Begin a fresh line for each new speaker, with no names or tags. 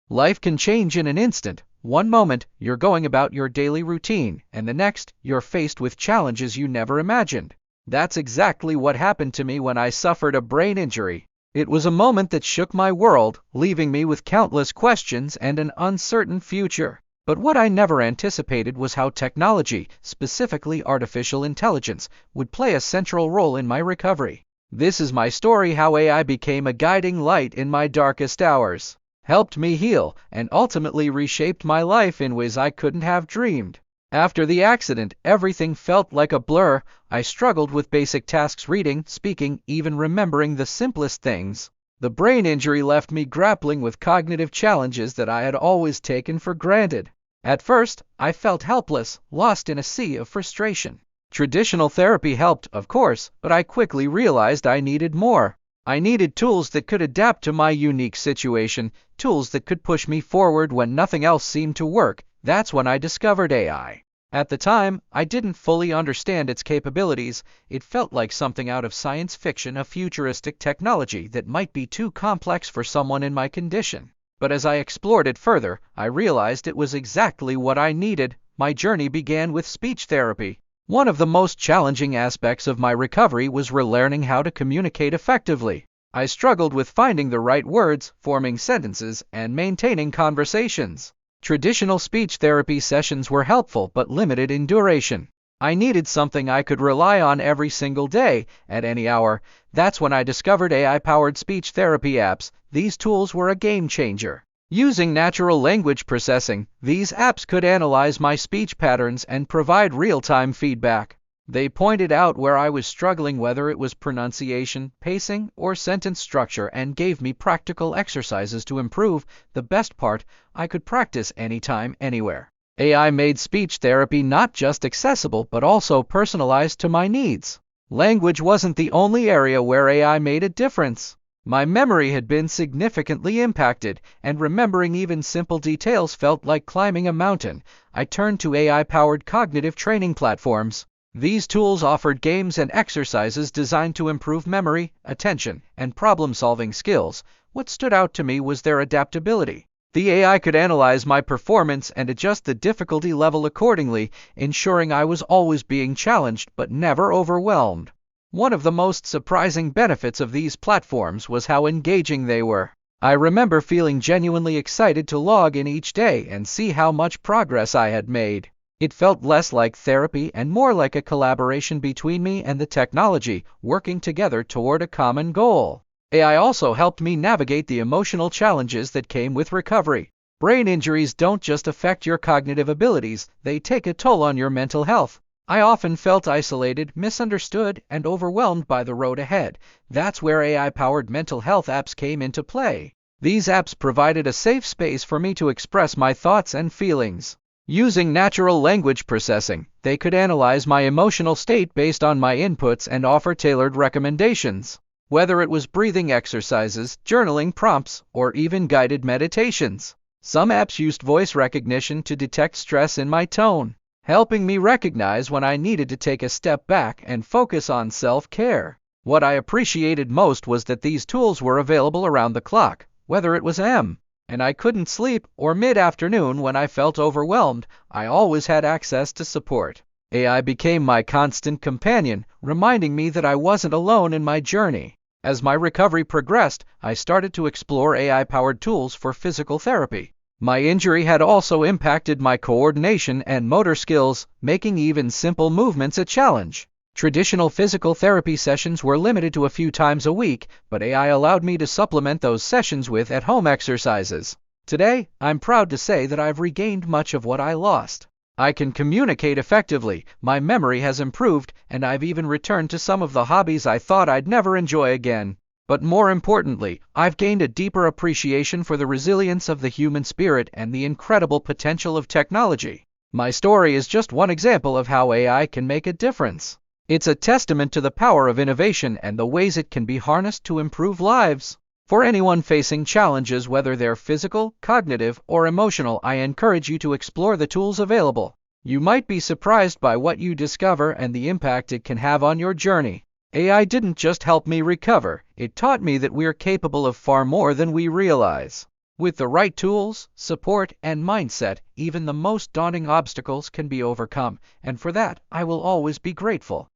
Life can change in an instant. One moment, you're going about your daily routine, and the next, you're faced with challenges you never imagined. That's exactly what happened to me when I suffered a brain injury. It was a moment that shook my world, leaving me with countless questions and an uncertain future. But what I never anticipated was how technology, specifically artificial intelligence, would play a central role in my recovery. This is my story: how AI became a guiding light in my darkest hours, helped me heal, and ultimately reshaped my life in ways I couldn't have dreamed. After the accident, everything felt like a blur. I struggled with basic tasks: reading, speaking, even remembering the simplest things. The brain injury left me grappling with cognitive challenges that I had always taken for granted. At first, I felt helpless, lost in a sea of frustration. Traditional therapy helped, of course, but I quickly realized I needed more. I needed tools that could adapt to my unique situation, tools that could push me forward when nothing else seemed to work. That's when I discovered AI. At the time, I didn't fully understand its capabilities. It felt like something out of science fiction, a futuristic technology that might be too complex for someone in my condition. But as I explored it further, I realized it was exactly what I needed. My journey began with speech therapy. One of the most challenging aspects of my recovery was relearning how to communicate effectively. I struggled with finding the right words, forming sentences, and maintaining conversations. Traditional speech therapy sessions were helpful but limited in duration. I needed something I could rely on every single day, at any hour. That's when I discovered AI-powered speech therapy apps. These tools were a game changer. Using natural language processing, these apps could analyze my speech patterns and provide real-time feedback. They pointed out where I was struggling, whether it was pronunciation, pacing, or sentence structure, and gave me practical exercises to improve. The best part, I could practice anytime, anywhere. AI made speech therapy not just accessible but also personalized to my needs. Language wasn't the only area where AI made a difference. My memory had been significantly impacted, and remembering even simple details felt like climbing a mountain. I turned to AI-powered cognitive training platforms. These tools offered games and exercises designed to improve memory, attention, and problem-solving skills. What stood out to me was their adaptability. The AI could analyze my performance and adjust the difficulty level accordingly, ensuring I was always being challenged but never overwhelmed. One of the most surprising benefits of these platforms was how engaging they were. I remember feeling genuinely excited to log in each day and see how much progress I had made. It felt less like therapy and more like a collaboration between me and the technology, working together toward a common goal. AI also helped me navigate the emotional challenges that came with recovery. Brain injuries don't just affect your cognitive abilities, they take a toll on your mental health. I often felt isolated, misunderstood, and overwhelmed by the road ahead. That's where AI-powered mental health apps came into play. These apps provided a safe space for me to express my thoughts and feelings. Using natural language processing, they could analyze my emotional state based on my inputs and offer tailored recommendations. Whether it was breathing exercises, journaling prompts, or even guided meditations. Some apps used voice recognition to detect stress in my tone, helping me recognize when I needed to take a step back and focus on self-care. What I appreciated most was that these tools were available around the clock, whether it was and I couldn't sleep, or mid-afternoon when I felt overwhelmed. I always had access to support. AI became my constant companion, reminding me that I wasn't alone in my journey. As my recovery progressed, I started to explore AI-powered tools for physical therapy. My injury had also impacted my coordination and motor skills, making even simple movements a challenge. Traditional physical therapy sessions were limited to a few times a week, but AI allowed me to supplement those sessions with at-home exercises. Today, I'm proud to say that I've regained much of what I lost. I can communicate effectively, my memory has improved, and I've even returned to some of the hobbies I thought I'd never enjoy again. But more importantly, I've gained a deeper appreciation for the resilience of the human spirit and the incredible potential of technology. My story is just one example of how AI can make a difference. It's a testament to the power of innovation and the ways it can be harnessed to improve lives. For anyone facing challenges, whether they're physical, cognitive, or emotional, I encourage you to explore the tools available. You might be surprised by what you discover and the impact it can have on your journey. AI didn't just help me recover, it taught me that we're capable of far more than we realize. With the right tools, support, and mindset, even the most daunting obstacles can be overcome, and for that I will always be grateful.